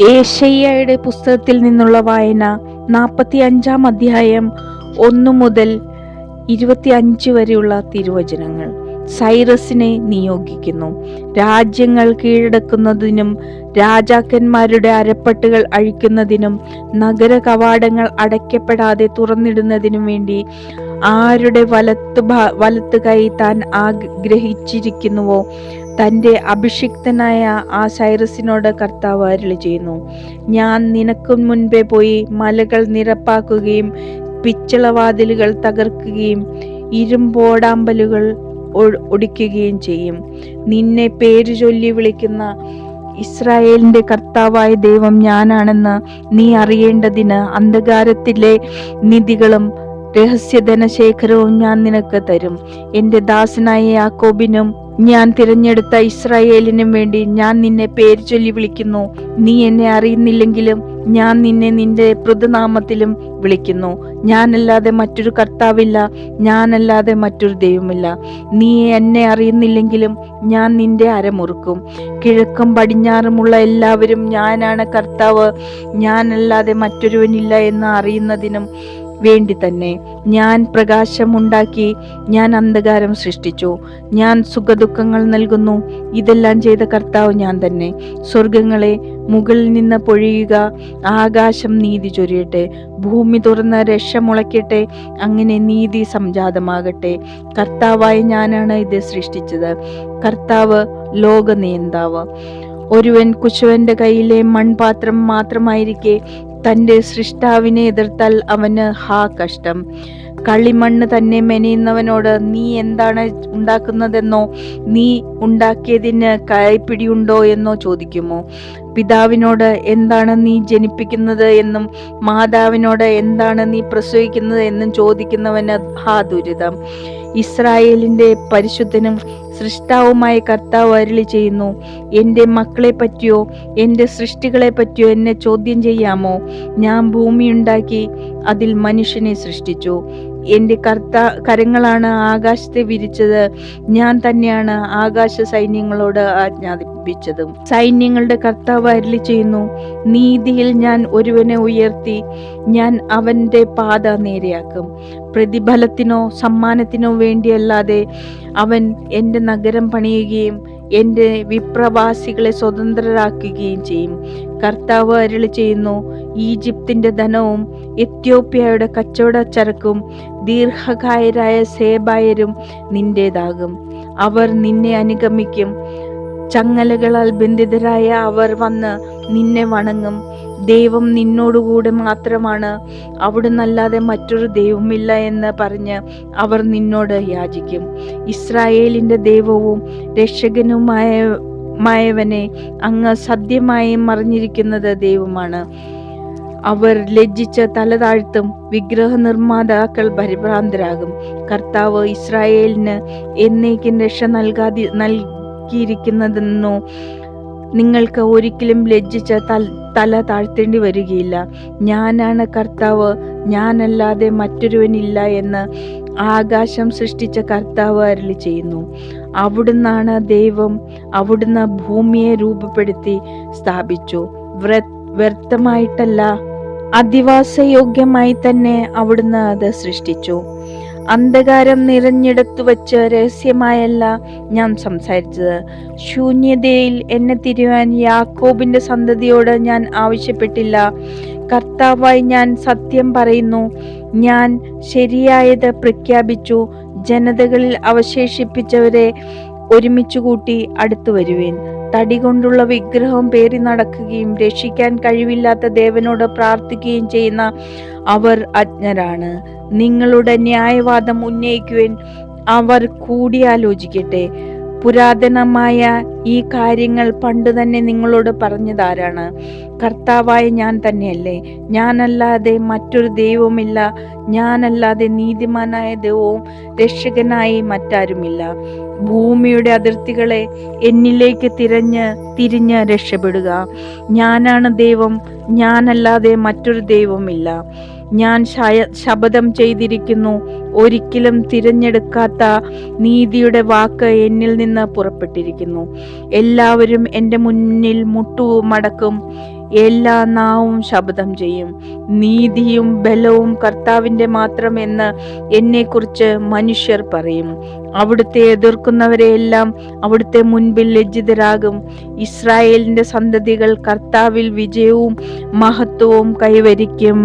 യേശയ്യായുടെ പുസ്തകത്തിൽ നിന്നുള്ള വായന 45-ാം അധ്യായം 1 മുതൽ 25 വരെയുള്ള തിരുവചനങ്ങൾ. സൈറസിനെ നിയോഗിക്കുന്നു. രാജ്യങ്ങൾ കീഴടക്കുന്നതിനും രാജാക്കന്മാരുടെ അരപ്പട്ടുകൾ അഴിക്കുന്നതിനും നഗര കവാടങ്ങൾ അടയ്ക്കപ്പെടാതെ തുറന്നിടുന്നതിനും വേണ്ടി ആരുടെ വലത്ത് കൈ താൻ ആഗ്രഹിച്ചിരിക്കുന്നുവോ തൻ്റെ അഭിഷിക്തനായ ആ സൈറസിനോട് കർത്താവ് അരുളി ചെയ്യുന്നു: ഞാൻ നിനക്ക് മുൻപേ പോയി മലകൾ നിരപ്പാക്കുകയും പിച്ചളവാതിലുകൾ തകർക്കുകയും ഇരുമ്പോടാമ്പലുകൾ ഒടിക്കുകയും ചെയ്യും. നിന്നെ പേര് ചൊല്ലി വിളിക്കുന്ന ഇസ്രായേലിന്റെ കർത്താവായ ദൈവം ഞാനാണെന്ന് നീ അറിയേണ്ടതിന് അന്ധകാരത്തിലെ നിധികളും രഹസ്യധനശേഖരവും ഞാൻ നിനക്ക് തരും. എൻ്റെ ദാസനായ യാക്കോബിനും ഞാൻ തിരഞ്ഞെടുത്ത ഇസ്രായേലിനും വേണ്ടി ഞാൻ നിന്നെ പേര് ചൊല്ലി വിളിക്കുന്നു. നീ എന്നെ അറിയുന്നില്ലെങ്കിലും ഞാൻ നിന്നെ നിന്റെ പൃഥുനാമത്തിലും വിളിക്കുന്നു. ഞാനല്ലാതെ മറ്റൊരു കർത്താവില്ല, ഞാനല്ലാതെ മറ്റൊരു ദൈവമില്ല. നീ എന്നെ അറിയുന്നില്ലെങ്കിലും ഞാൻ നിന്റെ അരമുറുക്കും. കിഴക്കും പടിഞ്ഞാറുമുള്ള എല്ലാവരും ഞാനാണ് കർത്താവ്, ഞാനല്ലാതെ മറ്റൊരുവനില്ല എന്ന് അറിയുന്നതിനും വേണ്ടി തന്നെ. ഞാൻ പ്രകാശം ഉണ്ടാക്കി, ഞാൻ അന്ധകാരം സൃഷ്ടിച്ചു, ഞാൻ സുഖദുഃഖങ്ങൾ നൽകുന്നു. ഇതെല്ലാം ചെയ്ത കർത്താവ് ഞാൻ തന്നെ. സ്വർഗങ്ങളെ മുകളിൽ നിന്ന് പൊഴിയുക, ആകാശം നീതി ചൊരിയട്ടെ. ഭൂമി തുറന്ന് രക്ഷ മുളയ്ക്കട്ടെ, അങ്ങനെ നീതി സംജാതമാകട്ടെ. കർത്താവായ ഞാനാണ് ഇത് സൃഷ്ടിച്ചത്, കർത്താവ് ലോകനിയന്താവ്. ഒരുവൻ കുശവന്റെ കയ്യിലെ മൺപാത്രം മാത്രമായിരിക്കെ തൻ്റെ സൃഷ്ടാവിനെ എതിർത്താൽ അവന് ഹാ കഷ്ടം. കളിമണ്ണ് തന്നെ മെനയുന്നവനോട് നീ എന്താണ് ഉണ്ടാക്കുന്നതെന്നോ നീ ഉണ്ടാക്കിയതിന് കൈപ്പിടിയുണ്ടോ എന്നോ ചോദിക്കുമോ? പിതാവിനോട് എന്താണ് നീ ജനിപ്പിക്കുന്നത് എന്നും മാതാവിനോട് എന്താണ് നീ പ്രസവിക്കുന്നത് എന്നും ചോദിക്കുന്നവന് ഹാ ദുരിതം. ഇസ്രായേലിന്റെ പരിശുദ്ധനും സൃഷ്ടാവുമായ കർത്താവ് അരുളി ചെയ്യുന്നു: എൻ്റെ മക്കളെ പറ്റിയോ എൻ്റെ സൃഷ്ടികളെ പറ്റിയോ എന്നെ ചോദ്യം ചെയ്യാമോ? ഞാൻ ഭൂമിയുണ്ടാക്കി അതിൽ മനുഷ്യനെ സൃഷ്ടിച്ചു. എൻ്റെ കരങ്ങളാണ് ആകാശത്തെ വിരിച്ചത്. ഞാൻ തന്നെയാണ് ആകാശ സൈന്യങ്ങളോട് ആജ്ഞാപിച്ചതും. സൈന്യങ്ങളുടെ കർത്താവ് അരുളി ചെയ്യുന്നു: നീതിയിൽ ഞാൻ ഒരുവനെ ഉയർത്തി, ഞാൻ അവന്റെ പാത നേരെയാക്കും. പ്രതിഫലത്തിനോ സമ്മാനത്തിനോ വേണ്ടിയല്ലാതെ അവൻ എൻ്റെ നഗരം പണിയുകയും എൻ്റെ വിപ്രവാസികളെ സ്വതന്ത്രരാക്കുകയും ചെയ്യും. കർത്താവ് അരുളി ചെയ്യുന്നു: ഈജിപ്തിന്റെ ധനവും എത്യോപ്യയുടെ കച്ചവട ചരക്കും ദീർഘകായരായ സേബായരും നിന്റേതാകും. അവർ നിന്നെ അനുഗമിക്കും. ചങ്ങലകളാൽ ബന്ധിതരായ അവർ വന്ന് നിന്നെ വണങ്ങും. ദൈവം നിന്നോടുകൂടെ മാത്രമാണ്, അവിടുന്നല്ലാതെ മറ്റൊരു ദൈവമില്ല എന്ന് പറഞ്ഞ് അവർ നിന്നോട് യാചിക്കും. ഇസ്രായേലിന്റെ ദൈവവും രക്ഷകനുമായവനെ അങ്ങ് സത്യമായും മറിഞ്ഞിരിക്കുന്നത് ദൈവമാണ്. അവർ ലജ്ജിച്ച് തല താഴ്ത്തും. വിഗ്രഹ നിർമ്മാതാക്കൾ പരിഭ്രാന്തരാകും. കർത്താവ് ഇസ്രായേലിന് എന്നേക്കും രക്ഷ നൽകിയിരിക്കുന്നതെന്നോ നിങ്ങൾക്ക് ഒരിക്കലും ലജ്ജിച്ച് തല താഴ്ത്തേണ്ടി വരികയില്ല. ഞാനാണ് കർത്താവ്, ഞാനല്ലാതെ മറ്റൊരുവനില്ല എന്ന് ആകാശം സൃഷ്ടിച്ച കർത്താവ് അരുളി ചെയ്യുന്നു. അവിടുന്നാണ് ദൈവം, അവിടുന്ന് ഭൂമിയെ രൂപപ്പെടുത്തി സ്ഥാപിച്ചു. വ്യർത്ഥമായിട്ടല്ല, അധിവാസയോഗ്യമായി തന്നെ അവിടുന്ന് അത് സൃഷ്ടിച്ചു. അന്ധകാരം നിറഞ്ഞിടത്തു വച്ച് രഹസ്യമായല്ല ഞാൻ സംസാരിച്ചത്. ശൂന്യതയിൽ എന്നെ തിരിയുവാൻ യാക്കോബിന്റെ സന്തതിയോട് ഞാൻ ആവശ്യപ്പെട്ടില്ല. കർത്താവായി ഞാൻ സത്യം പറയുന്നു, ഞാൻ ശരിയായത് പ്രഖ്യാപിച്ചു. ജനതകളിൽ അവശേഷിപ്പിച്ചവരെ ഒരുമിച്ചു കൂട്ടി അടുത്തു വരുവേൻ. തടി കൊണ്ടുള്ള വിഗ്രഹം പേറി നടക്കുകയും രക്ഷിക്കാൻ കഴിവില്ലാത്ത ദേവനോട് പ്രാർത്ഥിക്കുകയും ചെയ്യുന്ന അവർ അജ്ഞരാണ്. നിങ്ങളുടെ ന്യായവാദം ഉന്നയിക്കുവാൻ അവർ കൂടിയാലോചിക്കട്ടെ. പുരാതനമായ ഈ കാര്യങ്ങൾ പണ്ട് തന്നെ നിങ്ങളോട് പറഞ്ഞതാരാണ്? കർത്താവായ ഞാൻ തന്നെയല്ലേ? ഞാനല്ലാതെ മറ്റൊരു ദൈവമില്ല, ഞാനല്ലാതെ നീതിമാനായ ദൈവവും രക്ഷകനായി മറ്റാരുമില്ല. ഭൂമിയുടെ അതിർത്തികളെ എന്നിലേക്ക് തിരിഞ്ഞ് രക്ഷപ്പെടുക. ഞാനാണ് ദൈവം, ഞാനല്ലാതെ മറ്റൊരു ദൈവമില്ല. ഞാൻ ശപഥം ചെയ്തിരിക്കുന്നു, ഒരിക്കലും തിരഞ്ഞെടുക്കാത്ത നീതിയുടെ വാക്ക് എന്നിൽ നിന്ന് പുറപ്പെട്ടിരിക്കുന്നു. എല്ലാവരും എൻ്റെ മുന്നിൽ മുട്ടുമടക്കും, എല്ലാ നാവും ശപഥം ചെയ്യും. നീതിയും ബലവും കർത്താവിൻ്റെ മാത്രമെന്ന് എന്നെക്കുറിച്ച് മനുഷ്യർ പറയും. അവിടുത്തെ എതിർക്കുന്നവരെയെല്ലാം അവിടുത്തെ മുൻപിൽ ലജ്ജിതരാകും. ഇസ്രായേലിന്റെ സന്തതികൾ കർത്താവിൽ വിജയവും മഹത്വവും കൈവരിക്കും.